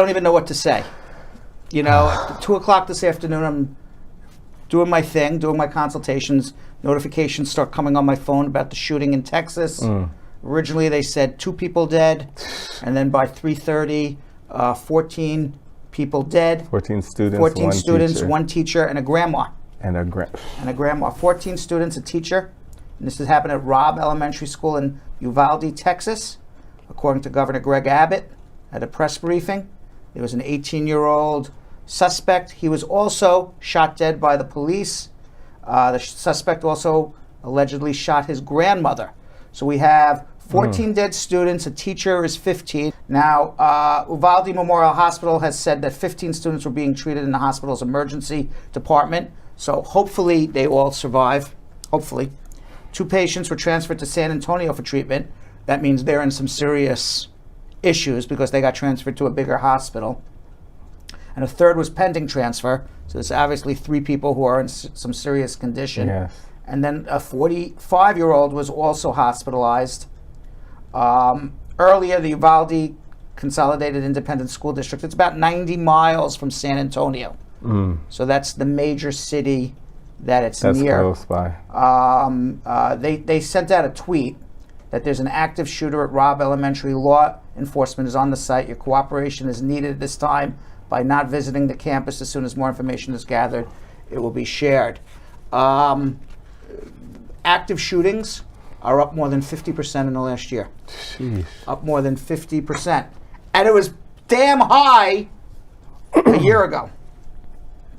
don't even know what to say. You know, at 2 o'clock this afternoon, I'm doing my thing, doing my consultations. Notifications start coming on my phone about the shooting in Texas. Originally, they said 2 people dead, and then by 3:30, 14 people dead. 14 students, 14 one students, teacher. one teacher, and a grandma. And a grandma. 14 students, a teacher. And this has happened at Robb Elementary School in Uvalde, Texas. According to Governor Greg Abbott at a press briefing, there was an 18-year-old suspect. He was also shot dead by the police. The suspect also allegedly shot his grandmother. So we have 14 dead students. A teacher is 15. Now, Uvalde Memorial Hospital has said that 15 students were being treated in the hospital's emergency department. So hopefully they all survive. Hopefully. 2 patients were transferred to San Antonio for treatment. That means they're in some serious issues because they got transferred to a bigger hospital. And a third was pending transfer. So there's obviously 3 people who are in some serious condition. Yes. And then a 45-year-old was also hospitalized. Earlier, the Uvalde Consolidated Independent School District, it's about 90 miles from San Antonio. So that's the major city that it's near. That's close by. They sent out a tweet that there's an active shooter at Robb Elementary. Law enforcement is on the site. Your cooperation is needed at this time. By not visiting the campus, as soon as more information is gathered, it will be shared. Active shootings are up more than 50% in the last year. Jeez. Up more than 50%. And it was damn high a year ago.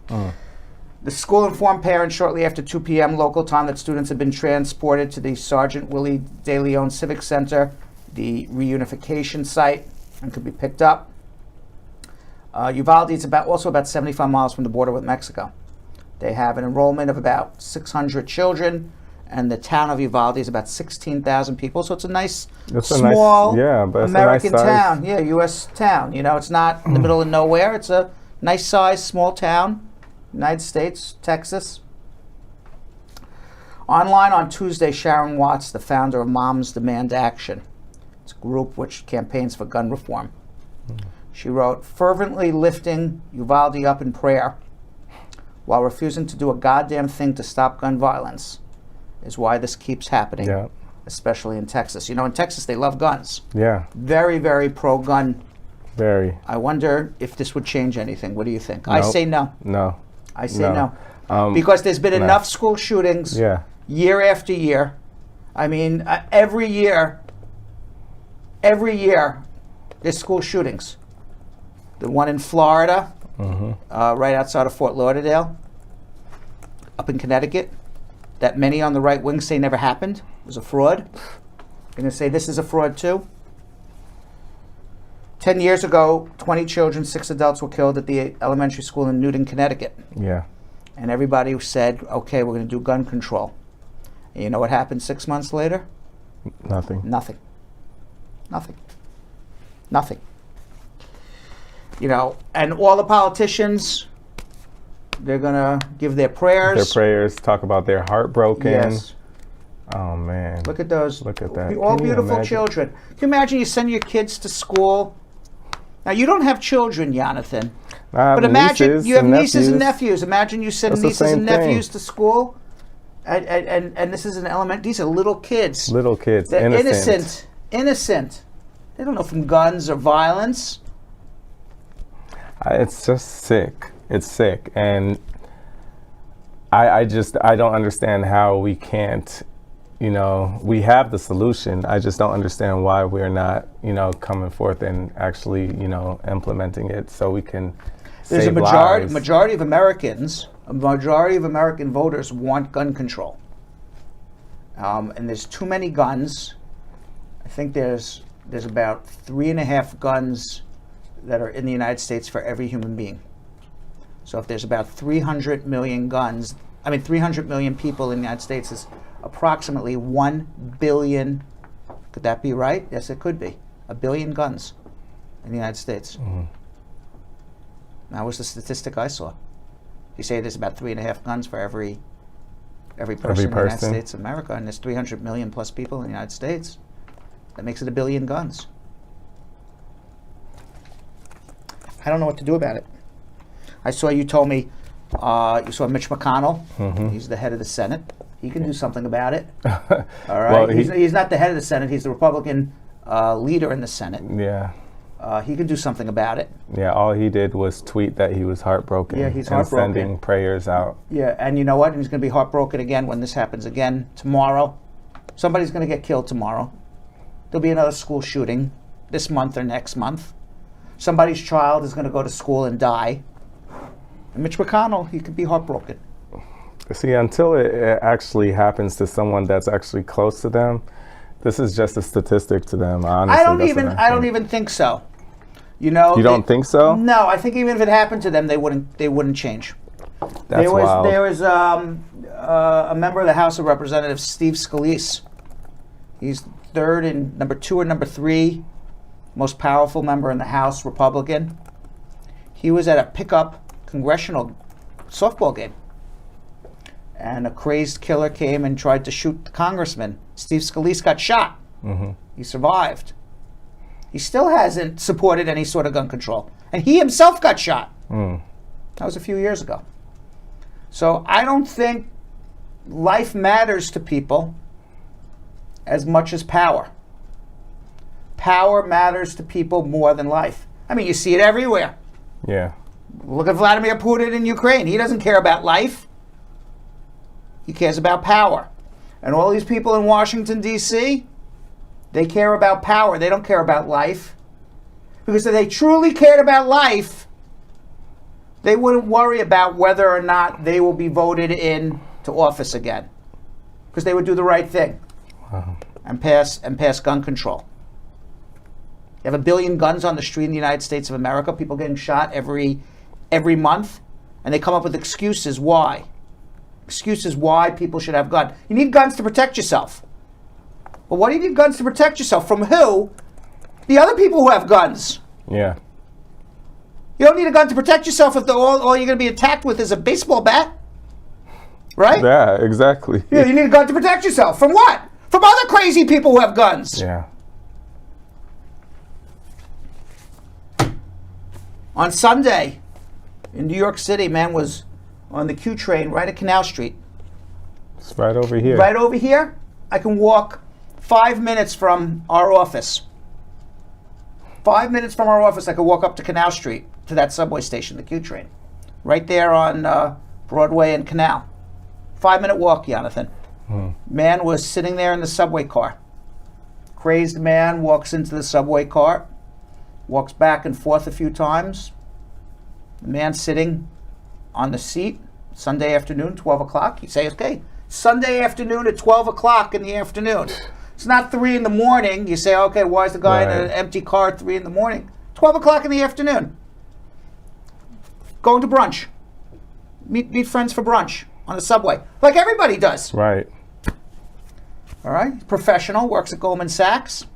The school informed parents shortly after 2 p.m. local time that students had been transported to the Sergeant Willie De Leon Civic Center, the reunification site, and could be picked up. Uvalde is also about 75 miles from the border with Mexico. They have an enrollment of about 600 children, and the town of Uvalde is about 16,000 people. So it's a nice, small American town. Yeah, U.S. town. You know, it's not in the middle of nowhere. It's a nice size, small town, United States, Texas. Online on Tuesday, Sharon Watts, the founder of Moms Demand Action. It's a group which campaigns for gun reform. She wrote, fervently lifting Uvalde up in prayer while refusing to do a goddamn thing to stop gun violence is why this keeps happening, especially in Texas. You know, in Texas, they love guns. Yeah. Very, very pro-gun. Very. I wonder if this would change anything. What do you think? Nope. I say no. No. I say no. Because there's been enough school shootings year after year. I mean, every year, there's school shootings. The one in Florida, right outside of Fort Lauderdale, up in Connecticut, that many on the right wing say never happened, was a fraud. You're going to say this is a fraud too? 10 years ago, 20 children, 6 adults were killed at the elementary school in Newton, Connecticut. Yeah. And everybody said, okay, we're going to do gun control. And you know what happened 6 months later? Nothing. Nothing. Nothing. Nothing. You know, and all the politicians, they're going to give their prayers. Their prayers, talk about their heartbroken. Yes. Oh, man. Look at those. Look at that. All beautiful children. Can you imagine you send your kids to school? Now, you don't have children, Jonathan. But imagine you have nieces and nephews. Imagine you send nieces and nephews to school. And this is an element. These are little kids. Little kids. They're innocent. They don't know from guns or violence. It's just sick. It's sick. And I don't understand how we can't, you know, we have the solution. I just don't understand why we're not, you know, coming forth and actually, you know, implementing it so we can There's save a lives. majority of American voters want gun control. And there's too many guns. I think there's about 3.5 guns that are in the United States for every human being. So if there's about 300 million guns, 300 million people in the United States is approximately 1 billion. Could that be right? Yes, it could be. 1 billion guns in the United States. That was the statistic I saw. You say there's about 3.5 guns for every person in the United States of America, and there's 300 million plus people in the United States. That makes it 1 billion guns. I don't know what to do about it. I saw you told me you saw Mitch McConnell. Mm-hmm. He's the head of the Senate. He can do something about it. All right. Well, he's not the head of the Senate. He's the Republican leader in the Senate. Yeah. He can do something about it. Yeah, all he did was tweet that he was heartbroken. Yeah, he's and heartbroken. sending prayers out. Yeah, and you know what? He's going to be heartbroken again when this happens again tomorrow. Somebody's going to get killed tomorrow. There'll be another school shooting this month or next month. Somebody's child is going to go to school and die. And Mitch McConnell, he could be heartbroken. See, until it actually happens to someone that's actually close to them, this is just a statistic to them. Honestly, I don't even think so. You know, you don't think so? No, I think even if it happened to them, they wouldn't change. That's wild. There was a member of the House of Representatives, Steve Scalise. He's number 2 or number 3 most powerful member in the House, Republican. He was at a pickup congressional softball game, and a crazed killer came and tried to shoot the congressman. Steve Scalise got shot. Mm-hmm. He survived. He still hasn't supported any sort of gun control. And he himself got shot. Mm. That was a few years ago. So I don't think life matters to people as much as power. Power matters to people more than life. I mean, you see it everywhere. Yeah. Look at Vladimir Putin in Ukraine. He doesn't care about life. He cares about power. And all these people in Washington, D.C., they care about power. They don't care about life. Because if they truly cared about life, they wouldn't worry about whether or not they will be voted in to office again. Because they would do the right thing. Wow. and pass gun control. You have 1 billion guns on the street in the United States of America, people getting shot every month, and they come up with excuses why. Excuses why people should have guns. You need guns to protect yourself. But what do you need guns to protect yourself? From who? The other people who have guns. Yeah. You don't need a gun to protect yourself if all you're going to be attacked with is a baseball bat. Right? Yeah, exactly. Yeah, you need a gun to protect yourself. From what? From other crazy people who have guns. Yeah. On Sunday, in New York City, man was on the Q train right at Canal Street. It's right over here. Right over here, I can walk 5 minutes from our office. 5 minutes from our office, I could walk up to Canal Street, to that subway station, the Q train. Right there on Broadway and Canal. 5-minute walk, Jonathan. Man was sitting there in the subway car. Crazed man walks into the subway car, walks back and forth a few times. The man sitting on the seat, Sunday afternoon, 12 o'clock. You say, okay, Sunday afternoon at 12 o'clock in the afternoon. It's not 3 in the morning. You say, okay, why is the guy in an empty car at 3 in the morning? 12 o'clock in the afternoon. Going to brunch. Meet friends for brunch on the subway, like everybody does. Right. All right, professional, works at Goldman Sachs.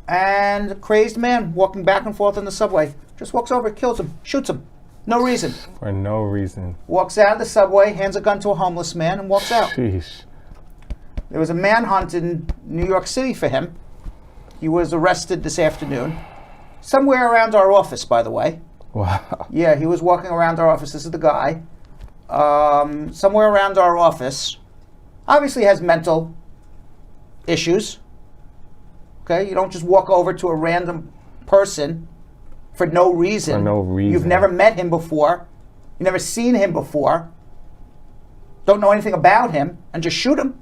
And a crazed man walking back and forth on the subway. Just walks over, kills him, shoots him. No reason. For no reason. Walks out of the subway, hands a gun to a homeless man, and walks out. Sheesh. There was a manhunt in New York City for him. He was arrested this afternoon. Somewhere around our office, by the way. Wow. Yeah, he was walking around our office. This is the guy. Somewhere around our office. Obviously has mental issues. Okay, you don't just walk over to a random person for no reason. For no reason. You've never met him before. You've never seen him before. Don't know anything about him, and just shoot him.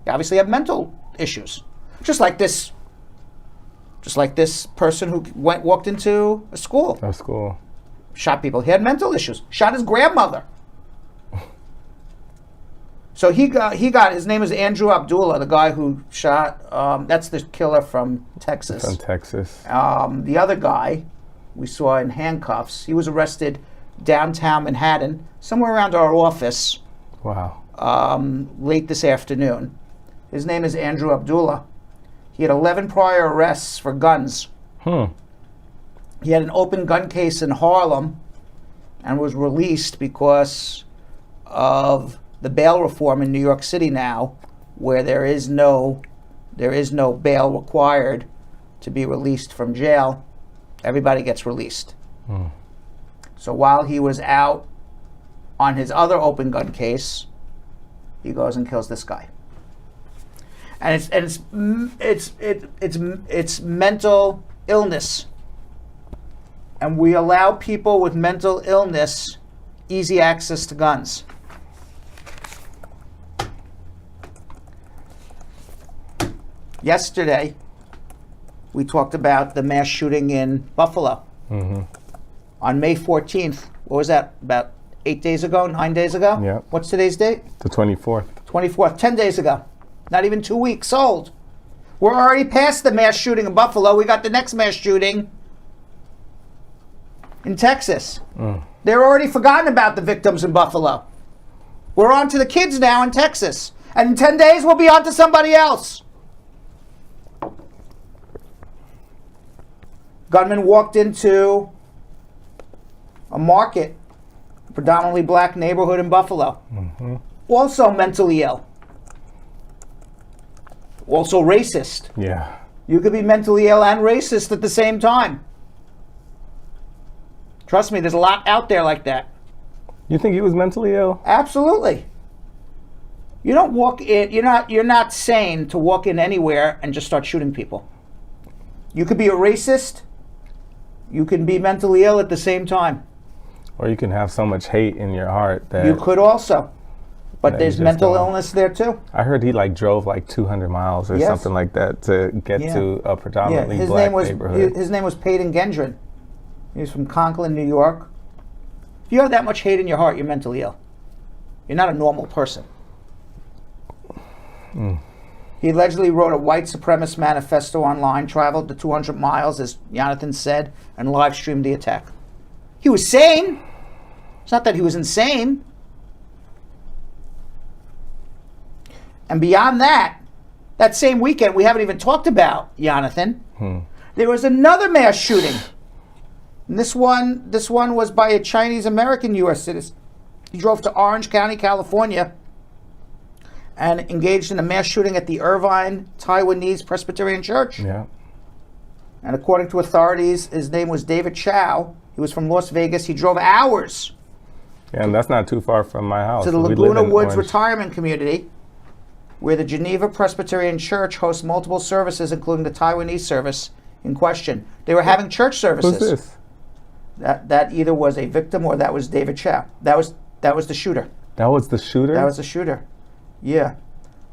You obviously have mental issues. Just like this person who walked into a school. A school. Shot people. He had mental issues. Shot his grandmother. So he got, his name is Andrew Abdullah, the guy who shot, that's the killer from Texas. From Texas. The other guy we saw in handcuffs, he was arrested downtown Manhattan, somewhere around our office. Wow. Late this afternoon. His name is Andrew Abdullah. He had 11 prior arrests for guns. He had an open gun case in Harlem and was released because of the bail reform in New York City now, where there is no bail required to be released from jail. Everybody gets released. So while he was out on his other open gun case, he goes and kills this guy. And it's mental illness. And we allow people with mental illness easy access to guns. Yesterday, we talked about the mass shooting in Buffalo. On May 14th, what was that, about 8 days ago, 9 days ago? Yeah. What's today's date? The 24th. 24th, 10 days ago. Not even 2 weeks old. We're already past the mass shooting in Buffalo. We got the next mass shooting in Texas. They're already forgotten about the victims in Buffalo. We're on to the kids now in Texas. And in 10 days, we'll be on to somebody else. Gunman walked into a market, a predominantly black neighborhood in Buffalo. Also mentally ill. Also racist. Yeah. You could be mentally ill and racist at the same time. Trust me, there's a lot out there like that. You think he was mentally ill? Absolutely. You don't walk in, you're not sane to walk in anywhere and just start shooting people. You could be a racist. You can be mentally ill at the same time. Or you can have so much hate in your heart that You could also. But that there's you just mental don't. illness there too. I heard he drove 200 miles or Yes. something like that to get Yeah. to a predominantly his black name was neighborhood. his name was Peyton Gendron. He was from Conklin, New York. If you have that much hate in your heart, you're mentally ill. You're not a normal person. He allegedly wrote a white supremacist manifesto online, traveled the 200 miles, as Jonathan said, and live streamed the attack. He was sane. It's not that he was insane. And beyond that, that same weekend, we haven't even talked about, Jonathan, there was another mass shooting. And this one was by a Chinese-American U.S. citizen. He drove to Orange County, California, and engaged in a mass shooting at the Irvine Taiwanese Presbyterian Church. Yeah. And according to authorities, his name was David Chow. He was from Las Vegas. He drove hours Yeah, and that's not too far from my house. to the We live Laguna in Woods Orange. retirement community, where the Geneva Presbyterian Church hosts multiple services, including the Taiwanese service in question. They were having church services. Who's this? That either was a victim or that was David Chow. That was the shooter. That was the shooter? That was the shooter. Yeah.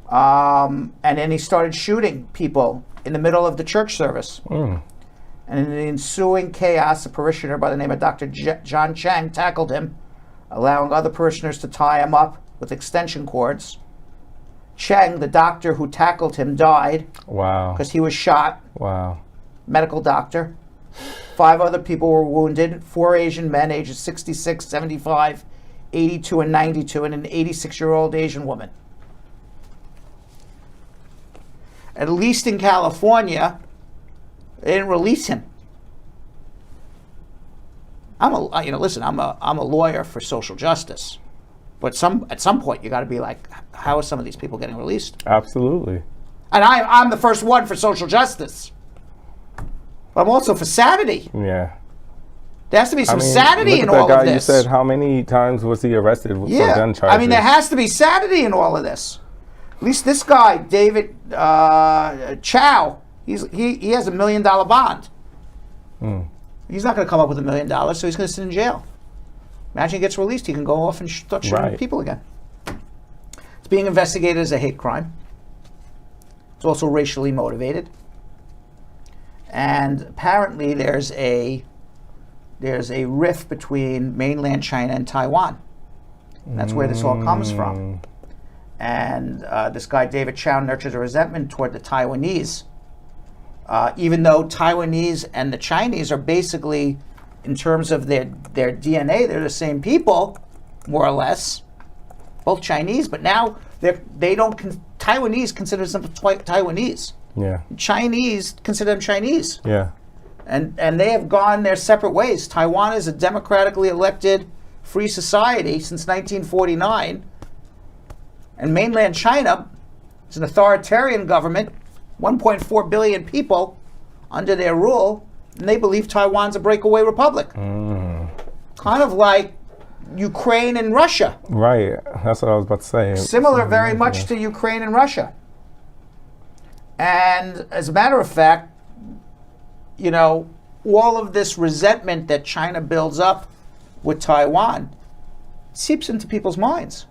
And then he started shooting people in the middle of the church service. And in the ensuing chaos, a parishioner by the name of Dr. John Chang tackled him, allowing other parishioners to tie him up with extension cords. Chang, the doctor who tackled him, died Wow. because he was shot. Wow. Medical doctor. 5 other people were wounded. 4 Asian men ages 66, 75, 82, and 92, and an 86-year-old Asian woman. At least in California, they didn't release him. Listen, I'm a lawyer for social justice, but at some point you got to be like, how are some of these people getting released? Absolutely. And I'm the first one for social justice. But I'm also for sanity. Yeah. There has to be some look sanity at in that all guy. of You this. said how many times was he arrested for gun charges? I mean, there has to be sanity in all of this. At least this guy, David Chow, he has $1 million bond. He's not going to come up with $1 million, so he's going to sit in jail. Imagine he gets released, he can go off and start shooting people again. It's being investigated as a hate crime. It's also racially motivated. And apparently there's a rift between mainland China and Taiwan. And that's where this all comes from. And this guy, David Chow, nurtures a resentment toward the Taiwanese. Even though Taiwanese and the Chinese are basically, in terms of their DNA, they're the same people, more or less. Both Chinese, but now Taiwanese consider them Taiwanese. Yeah. Chinese consider them Chinese. Yeah. And they have gone their separate ways. Taiwan is a democratically elected free society since 1949. And mainland China is an authoritarian government, 1.4 billion people under their rule, and they believe Taiwan's a breakaway republic. Kind of like Ukraine and Russia. Right. That's what I was about to say. Similar very much to Ukraine and Russia. And as a matter of fact, you know, all of this resentment that China builds up with Taiwan seeps into people's minds.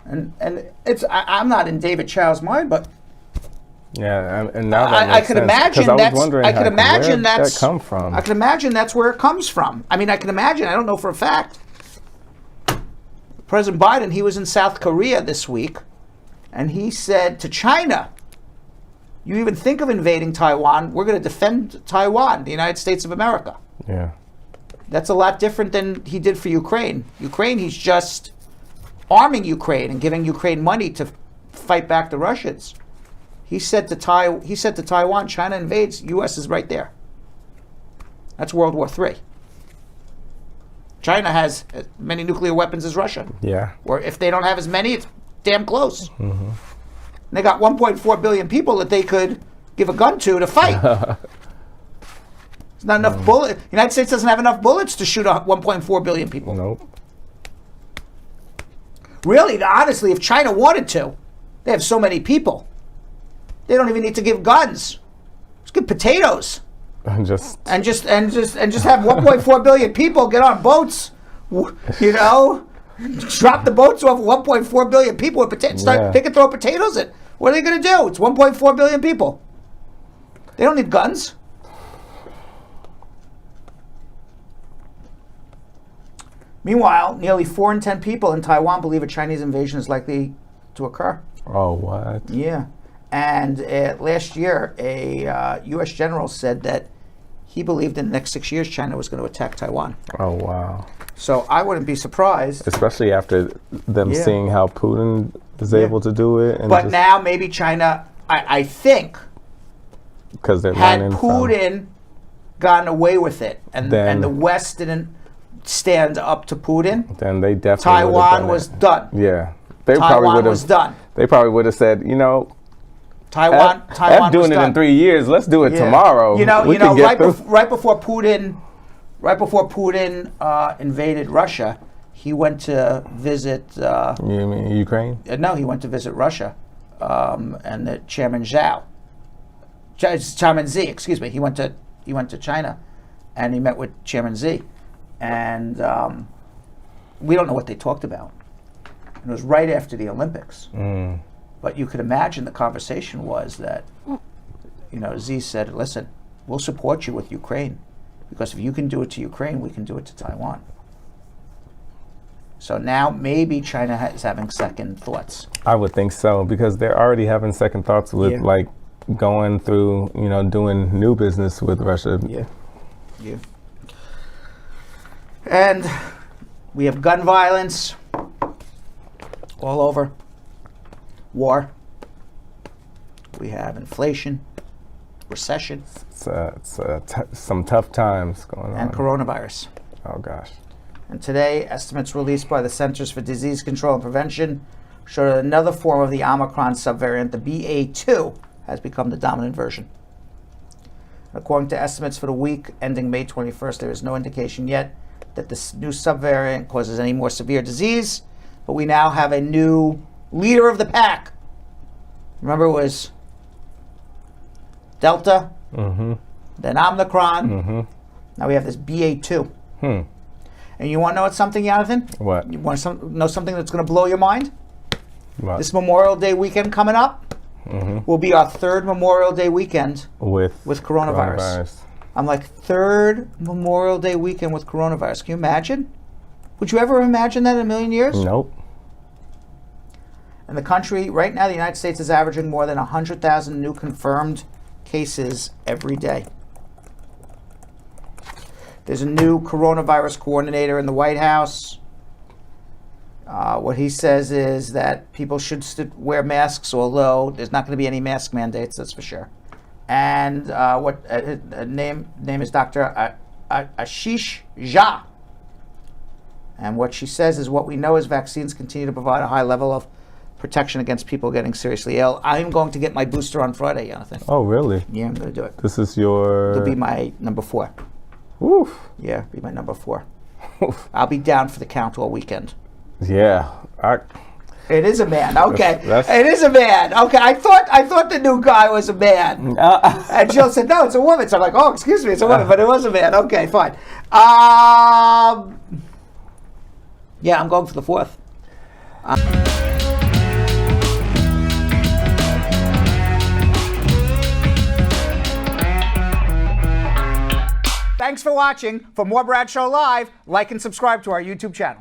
And it's I'm not in David Chow's mind, but yeah, and now that I could imagine that's I could imagine that come from. I can imagine that's where it comes from. I mean, I can imagine. I don't know for a fact. President Biden, he was in South Korea this week, and he said to China, "You even think of invading Taiwan? We're going to defend Taiwan, the United States of America." Yeah, that's a lot different than he did for Ukraine. Ukraine, he's just arming Ukraine and giving Ukraine money to fight back the Russians. He said to Taiwan, China invades, U.S. is right there. That's World War III. China has as many nuclear weapons as Russia. Yeah. Or if they don't have as many, it's damn close. And they got 1.4 billion people that they could give a gun to fight. There's not enough bullets. The United States doesn't have enough bullets to shoot 1.4 billion people. Nope. Really, honestly, if China wanted to, they have so many people. They don't even need to give guns. Just give potatoes. And just have 1.4 billion people get on boats, you know, drop the boats off 1.4 billion people with potatoes. They can throw potatoes in. What are they going to do? It's 1.4 billion people. They don't need guns. Meanwhile, nearly 4 in 10 people in Taiwan believe a Chinese invasion is likely to occur. Oh, what? Yeah. And last year, a U.S. general said that he believed in the next 6 years China was going to attack Taiwan. Oh, wow. So I wouldn't be surprised. Especially after them seeing how Putin is able to do it. And but now maybe China, I think, because they're had Putin gotten away with it and the West didn't stand up to Putin, then they definitely Taiwan was done. Yeah. Taiwan was done. They probably would have said, you know, Taiwan doing was it done. in 3 years. Let's do it tomorrow. Right before Putin invaded Russia, he went to visit. You mean Ukraine? No, he went to visit Russia, and the Chairman Xi. Excuse me. He went to China, and he met with Chairman Xi, and we don't know what they talked about. And it was right after the Olympics. But you could imagine the conversation was that, you know, Xi said, listen, we'll support you with Ukraine, because if you can do it to Ukraine, we can do it to Taiwan. So now maybe China is having second thoughts. I would think so, because they're already having second thoughts with like going through, you know, doing new business with Russia. Yeah. And we have gun violence all over. War. We have inflation, recession. It's some tough times going on. And coronavirus. Oh, gosh. And today, estimates released by the Centers for Disease Control and Prevention show that another form of the Omicron subvariant, the BA.2, has become the dominant version. According to estimates for the week ending May 21st, there is no indication yet that this new subvariant causes any more severe disease, but we now have a new leader of the pack. Remember, it was Delta, then Omicron. Now we have this BA.2. And you want to know something, Jonathan? What? You want to know something that's going to blow your mind? What? This Memorial Day weekend coming up will be our third Memorial Day weekend with coronavirus. I'm like, third Memorial Day weekend with coronavirus. Can you imagine? Would you ever imagine that in a million years? Nope. In the country, right now, the United States is averaging more than 100,000 new confirmed cases every day. There's a new coronavirus coordinator in the White House. What he says is that people should wear masks, although there's not going to be any mask mandates, that's for sure. And name is Dr. Ashish Jha. And what she says is what we know is vaccines continue to provide a high level of protection against people getting seriously ill. I'm going to get my booster on Friday, Jonathan. Oh, really? Yeah, I'm going to do it. This is your... It'll be my number 4. Oof. Yeah, be my number 4. I'll be down for the count all weekend. Yeah. It is a man. Okay. That's- It is a man. Okay. I thought the new guy was a man. And Jill said, no, it's a woman. So I'm like, oh, excuse me, it's a woman, but it was a man. Okay, fine. Yeah, I'm going for the 4th. Thanks for watching. For more Brad Show Live, like and subscribe to our YouTube channel.